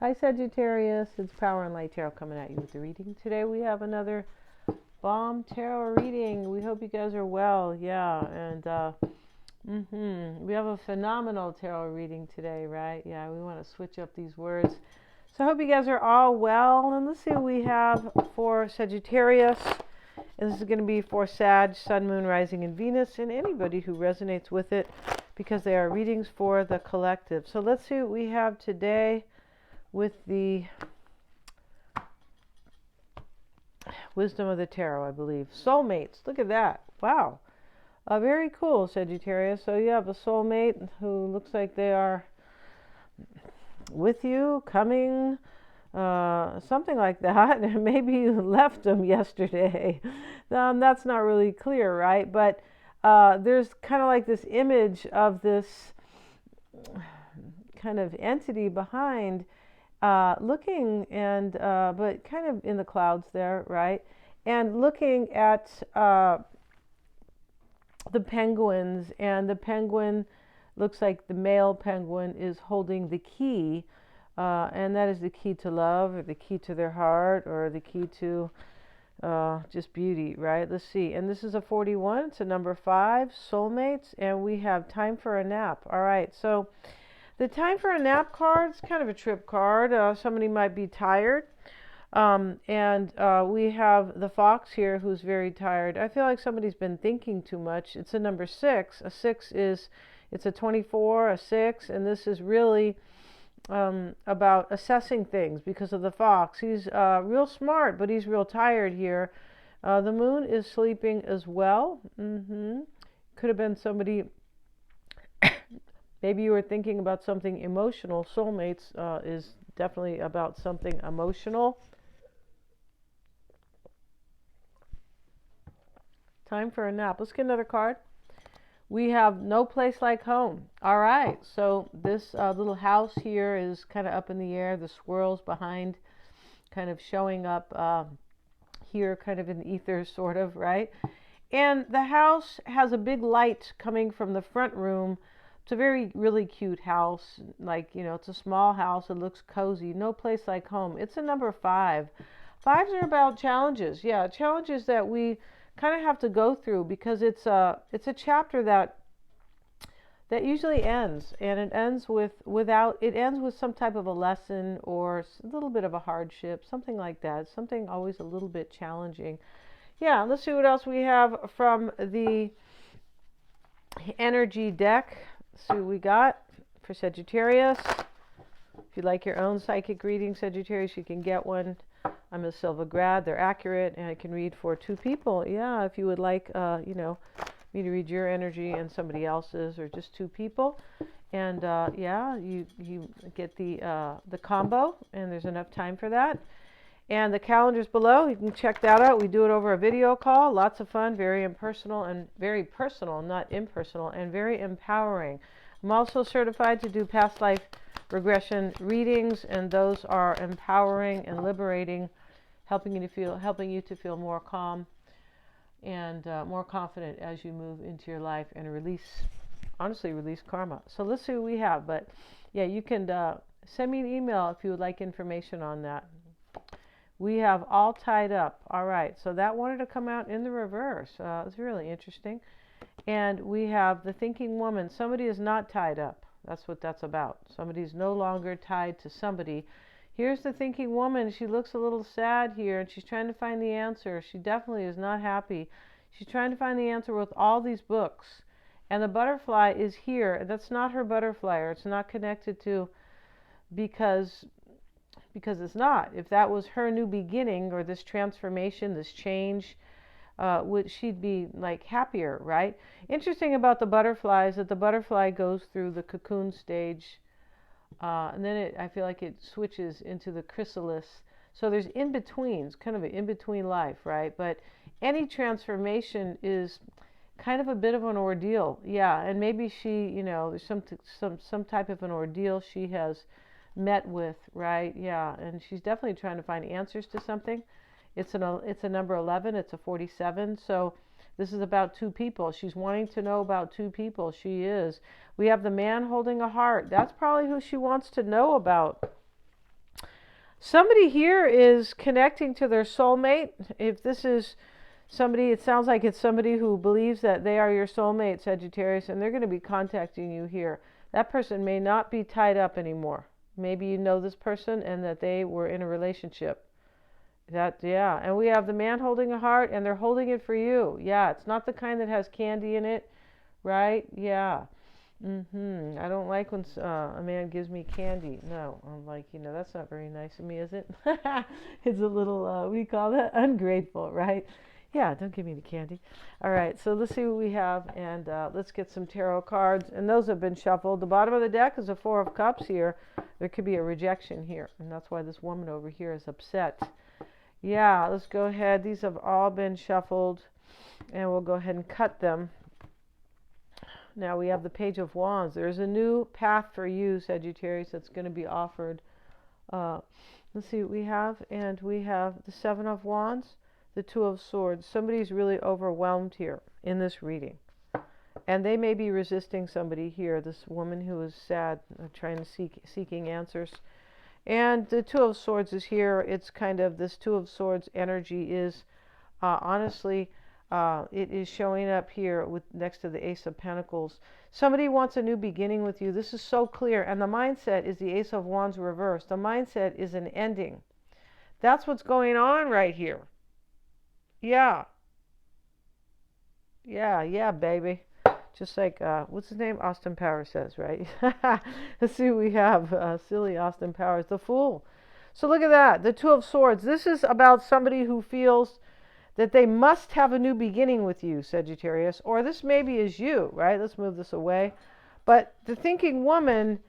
Hi Sagittarius, it's Power and Light Tarot coming at you with the reading. Today we have another bomb tarot reading. We hope you guys are well. Yeah, and we have a phenomenal tarot reading today, right? Yeah, we want to switch up these words. So I hope you guys are all well. And let's see what we have for Sagittarius. And this is going to be for Sag, Sun, Moon, Rising, and Venus, and anybody who resonates with it, because they are readings for the collective. So let's see what we have today with the wisdom of the tarot, I believe. Soulmates. Look at that. Wow. Very cool, Sagittarius. So you have a soulmate who looks like they are with you, coming, something like that. Maybe you left them yesterday. That's not really clear, right? But there's kind of like this image of this kind of entity behind, looking and but kind of in the clouds there, right? And looking at the penguins, and the penguin looks like the male penguin is holding the key, and that is the key to love, or the key to their heart, or the key to just beauty, right? Let's see. And this is a 41. It's a number 5, soulmates, and we have time for a nap. All right, so the time for a nap card is kind of a trip card. Somebody might be tired. And we have the fox here who's very tired. I feel like somebody's been thinking too much. It's a number 6. A 6 is, it's a 24, a 6, and this is really about assessing things because of the fox. He's real smart, but he's real tired here. The moon is sleeping as well. Could have been somebody. Maybe you were thinking about something emotional. Soulmates is definitely about something emotional. Time for a nap. Let's get another card. We have no place like home. All right. So this little house here is kind of up in the air. The swirls behind kind of showing up here, kind of in the ether, sort of, right? And the house has a big light coming from the front room. It's a really cute house. Like, you know, it's a small house. It looks cozy. No place like home. It's a number 5. 5s are about challenges. Yeah, challenges that we kind of have to go through, because it's a chapter that usually ends, and it ends with some type of a lesson, or a little bit of a hardship, something like that. Something always a little bit challenging. Yeah, let's see what else we have from the energy deck. See what we got for Sagittarius. If you like your own psychic reading, Sagittarius, you can get one. I'm a Silva grad. They're accurate, and I can read for 2 people. Yeah, if you would like, you know, me to read your energy and somebody else's, or just 2 people. And yeah, you get the combo, and there's enough time for that. And the calendar's below. You can check that out. We do it over a video call. Lots of fun, very impersonal, and very personal, not impersonal, and very empowering. I'm also certified to do past life regression readings, and those are empowering and liberating, helping you to feel more calm and more confident as you move into your life and release karma. So let's see what we have. But yeah, you can send me an email if you would like information on that. We have all tied up. All right, so that wanted to come out in the reverse. It's really interesting. And we have the thinking woman. Somebody is not tied up. That's what that's about. Somebody's no longer tied to somebody. Here's the thinking woman. She looks a little sad here, and she's trying to find the answer. She definitely is not happy. She's trying to find the answer with all these books. And the butterfly is here. That's not her butterfly, or it's not connected to, because it's not. If that was her new beginning, or this transformation, this change, she'd be like happier, right? Interesting about the butterfly is that the butterfly goes through the cocoon stage, and then I feel like it switches into the chrysalis. So there's in-betweens, kind of an in-between life, right? But any transformation is kind of a bit of an ordeal. Yeah, and maybe she, you know, there's some type of an ordeal she has met with, right? Yeah, and she's definitely trying to find answers to something. It's a number 11. It's a 47. So this is about 2 people. She's wanting to know about 2 people. She is. We have the man holding a heart. That's probably who she wants to know about. Somebody here is connecting to their soulmate. If this is somebody, it sounds like it's somebody who believes that they are your soulmate, Sagittarius, and they're going to be contacting you here. That person may not be tied up anymore. Maybe you know this person and that they were in a relationship. Yeah, and we have the man holding a heart, and they're holding it for you. Yeah, it's not the kind that has candy in it, right? Yeah. I don't like when a man gives me candy. No, I'm like, that's not very nice of me, is it? It's a little, what do you call that? Ungrateful, right? Yeah, don't give me the candy. All right, so let's see what we have, and let's get some tarot cards. And those have been shuffled. The bottom of the deck is a Four of Cups here. There could be a rejection here, and that's why this woman over here is upset. Yeah, let's go ahead. These have all been shuffled, and we'll go ahead and cut them. Now we have the Page of Wands. There's a new path for you, Sagittarius, that's going to be offered. Let's see what we have. And we have the Seven of Wands, the Two of Swords. Somebody's really overwhelmed here in this reading. And they may be resisting somebody here, this woman who is sad, trying to seeking answers. And the Two of Swords is here. It's kind of this Two of Swords energy is honestly... it is showing up here with next to the Ace of Pentacles. Somebody wants a new beginning with you. This is so clear. And the mindset is the Ace of Wands reversed. The mindset is an ending. That's what's going on right here. Yeah. Yeah, baby. Just like, what's his name? Austin Powers says, right? Let's see what we have. Silly Austin Powers. The Fool. So look at that. The Two of Swords. This is about somebody who feels that they must have a new beginning with you, Sagittarius, or this maybe is you, right? Let's move this away. But the thinking woman,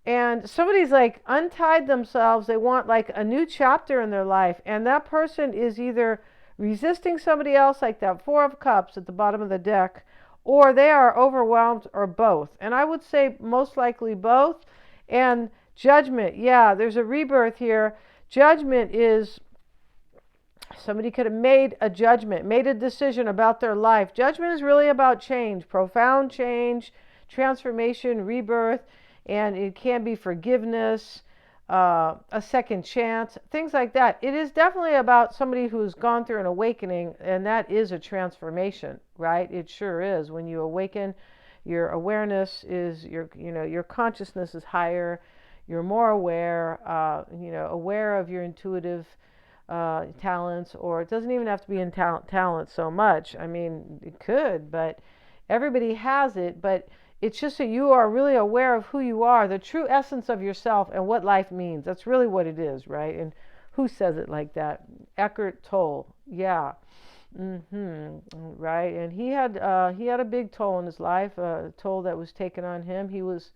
and somebody's like untied themselves, they want like a new chapter in their life, and that person is either resisting somebody else, like that Four of Cups at the bottom of the deck, or they are overwhelmed, or both. And I would say most likely both. And Judgment, yeah, there's a rebirth here. Judgment is... somebody could have made a judgment, made a decision about their life. Judgment is really about change, profound change, transformation, rebirth, and it can be forgiveness, a second chance, things like that. It is definitely about somebody who's gone through an awakening, and that is a transformation, right? It sure is. When you awaken, your awareness is, your consciousness is higher, you're more aware, aware of your intuitive talents, or it doesn't even have to be in talent so much. I mean, it could, but everybody has it. But it's just that you are really aware of who you are, the true essence of yourself, and what life means. That's really what it is, right? And who says it like that? Eckhart Tolle. Yeah. Right. And he had a big toll in his life, a toll that was taken on him. He was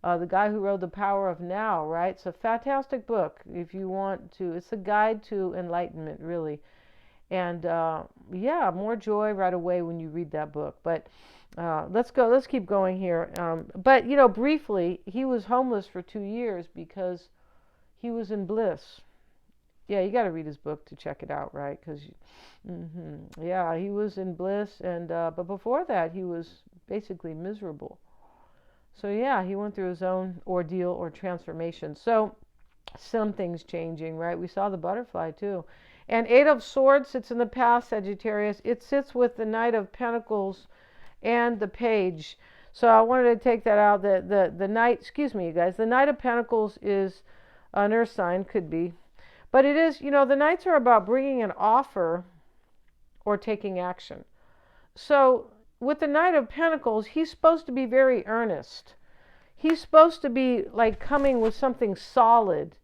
the guy who wrote The Power of Now, right? It's a fantastic book if you want to. It's a guide to enlightenment, really. And yeah, more joy right away when you read that book. But let's keep going here. But, briefly, he was homeless for 2 years because he was in bliss. Yeah, you got to read his book to check it out, right? Because, yeah, he was in bliss. And but before that, he was basically miserable. So yeah, he went through his own ordeal or transformation. So something's changing, right? We saw the butterfly too. And Eight of Swords sits in the past, Sagittarius. It sits with the Knight of Pentacles and the Page. So I wanted to take that out. The Knight, excuse me, you guys. The Knight of Pentacles is an earth sign, could be. But it is, the Knights are about bringing an offer or taking action. So with the Knight of Pentacles, he's supposed to be very earnest. He's supposed to be like coming with something solid,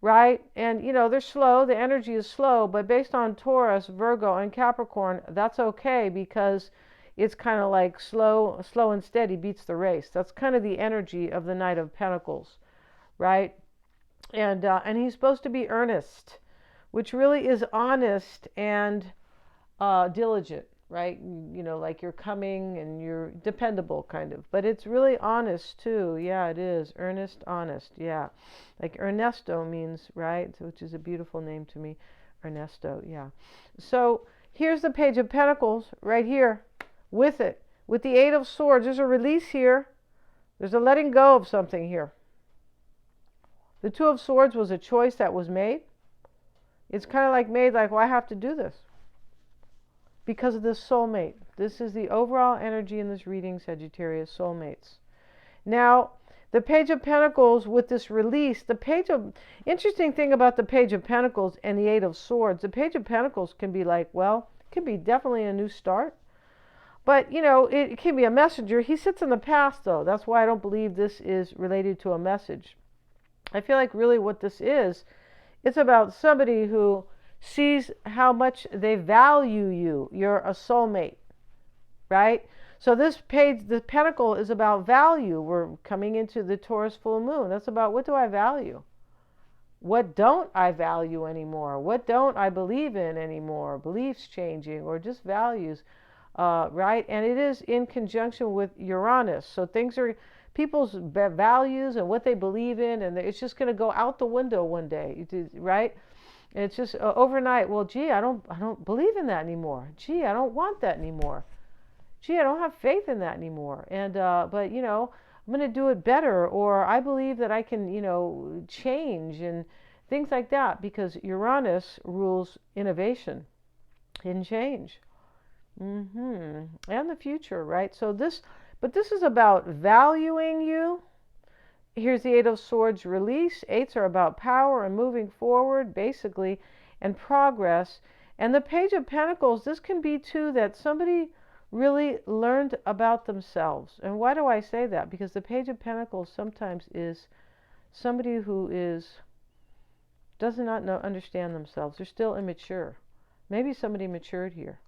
right? And, they're slow. The energy is slow. But based on Taurus, Virgo, and Capricorn, that's okay because it's kind of like slow and steady beats the race. That's kind of the energy of the Knight of Pentacles, right? And he's supposed to be earnest, which really is honest and diligent. Right? Like you're coming and you're dependable kind of. But it's really honest too. Yeah, it is. Earnest, honest. Yeah. Like Ernesto means, right? Which is a beautiful name to me. Ernesto, yeah. So here's the Page of Pentacles right here with it. With the Eight of Swords, there's a release here. There's a letting go of something here. The Two of Swords was a choice that was made. It's kind of like made like, well, I have to do this because of this soulmate. This is the overall energy in this reading, Sagittarius, soulmates. Now, the Page of Pentacles with this release, interesting thing about the Page of Pentacles and the Eight of Swords, the Page of Pentacles can be like, well, it can be definitely a new start. But, you know, it can be a messenger. He sits in the past, though. That's why I don't believe this is related to a message. I feel like really what this is, it's about somebody who sees how much they value you. You're a soulmate, right? So this page, the pentacle, is about value. We're coming into the Taurus full moon. That's about, what do I value? What don't I value anymore? What don't I believe in anymore? Beliefs changing, or just values, right? And it is in conjunction with Uranus. So things are, people's values and what they believe in, and it's just going to go out the window one day, right? And it's just overnight. Well, gee, I don't believe in that anymore. Gee, I don't want that anymore. Gee, I don't have faith in that anymore. And but you know, I'm going to do it better, or I believe that I can, you know, change and things like that, because Uranus rules innovation and change, and the future, right? So this, but this is about valuing you. Here's the Eight of Swords release. Eights are about power and moving forward, basically, and progress. And the Page of Pentacles, this can be too that somebody really learned about themselves. And why do I say that? Because the Page of Pentacles sometimes is somebody who does not understand themselves. They're still immature. Maybe somebody matured here.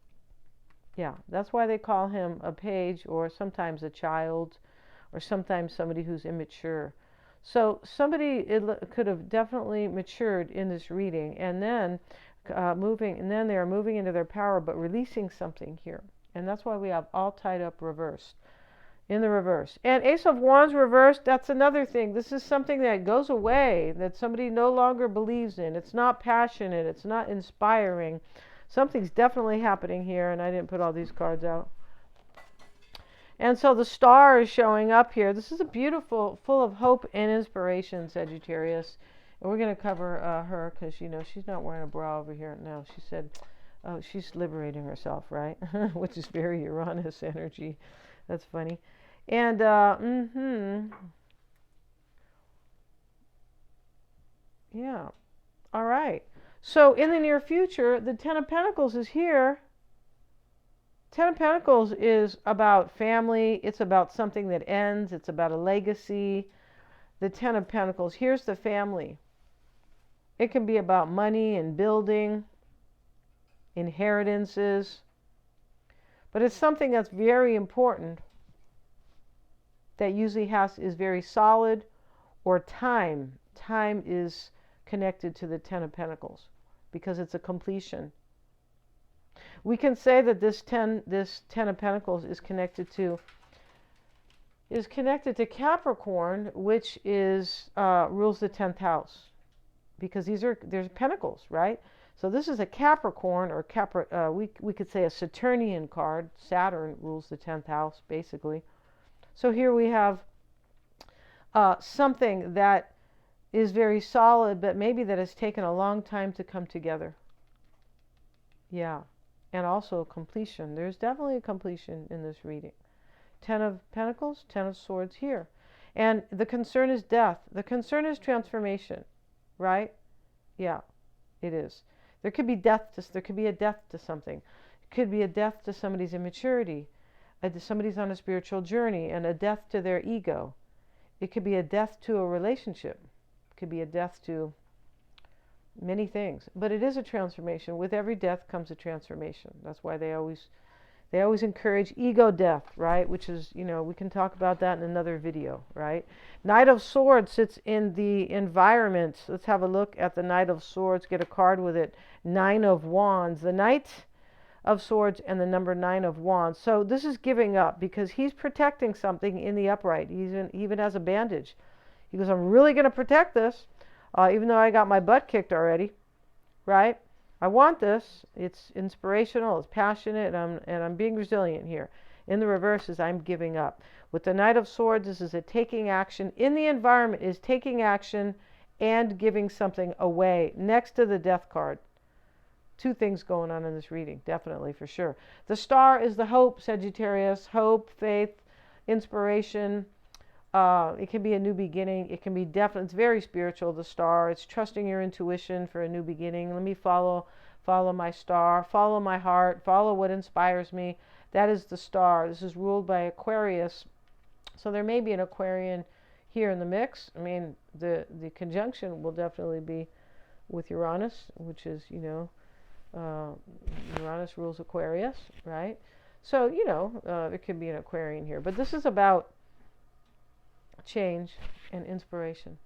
Yeah, that's why they call him a page, or sometimes a child, or sometimes somebody who's immature. So somebody could have definitely matured in this reading, and then they are moving into their power, but releasing something here. And that's why we have all tied up reversed, in the reverse. And Ace of Wands reversed, that's another thing. This is something that goes away, that somebody no longer believes in. It's not passionate. It's not inspiring. Something's definitely happening here, and I didn't put all these cards out. And so the star is showing up here. This is a beautiful, full of hope and inspiration, Sagittarius. And we're going to cover her because, you know, she's not wearing a bra over here. No, she said, oh, she's liberating herself, right? Which is very Uranus energy. That's funny. And, yeah. All right. So in the near future, the Ten of Pentacles is here. Ten of Pentacles is about family. It's about something that ends. It's about a legacy. The Ten of Pentacles. Here's the family. It can be about money and building, inheritances. But it's something that's very important, that usually is very solid, or time. Time is connected to the Ten of Pentacles because it's a completion. We can say that this ten of Pentacles is connected to Capricorn, which is rules the 10th house, because there's pentacles, right? So this is a Capricorn, or we could say a Saturnian card. Saturn rules the 10th house, basically. So here we have something that is very solid, but maybe that has taken a long time to come together. Yeah. And also completion. There's definitely a completion in this reading. Ten of Pentacles, Ten of Swords here. And the concern is death. The concern is transformation, right? Yeah, it is. There could be there could be a death to something. It could be a death to somebody's immaturity. Somebody's on a spiritual journey, and a death to their ego. It could be a death to a relationship. It could be a death to many things. But it is a transformation. With every death comes a transformation. That's why they always encourage ego death, right? Which is, you know, we can talk about that in another video, right? Knight of Swords sits in the environment. Let's have a look at the Knight of Swords. Get a card with it. Nine of Wands. The Knight of Swords and the number 9 of Wands. So this is giving up because he's protecting something in the upright. He even has a bandage. He goes, I'm really going to protect this, even though I got my butt kicked already, right? I want this. It's inspirational. It's passionate, and I'm being resilient here. In the reverse is I'm giving up. With the Knight of Swords, this is a taking action. In the environment is taking action and giving something away next to the Death card. Two things going on in this reading, definitely, for sure. The star is the hope, Sagittarius. Hope, faith, inspiration. It can be a new beginning. It can be definitely, it's very spiritual, the star. It's trusting your intuition for a new beginning. Let me follow my star, follow my heart, follow what inspires me. That is the star. This is ruled by Aquarius. So there may be an Aquarian here in the mix. I mean, the conjunction will definitely be with Uranus, which is, Uranus rules Aquarius, right? So, there could be an Aquarian here. But this is about change and inspiration.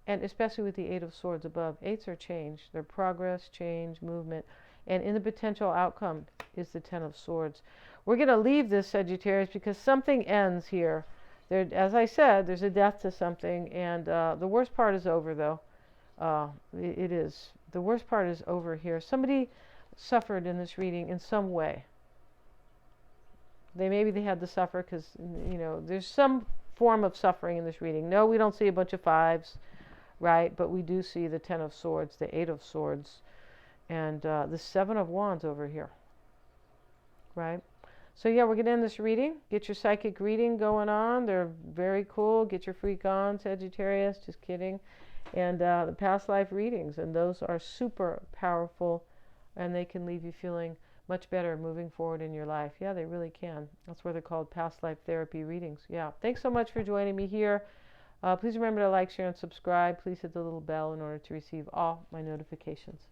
And especially with the Eight of Swords above. Eights are change. They're progress, change, movement. And in the potential outcome is the Ten of Swords. We're going to leave this, Sagittarius, because something ends here. There, as I said, there's a death to something. And the worst part is over, though. It is. The worst part is over here. Somebody suffered in this reading in some way. Maybe they had to suffer because, there's some form of suffering in this reading. No, we don't see a bunch of fives, right? But we do see the Ten of Swords, the Eight of Swords, and the Seven of Wands over here, right? So yeah, we're going to end this reading. Get your psychic reading going on. They're very cool. Get your freak on, Sagittarius. Just kidding. And the past life readings, and those are super powerful, and they can leave you feeling much better moving forward in your life. Yeah, they really can. That's why they're called past life therapy readings. Yeah. Thanks so much for joining me here. Please remember to like, share, and subscribe. Please hit the little bell in order to receive all my notifications.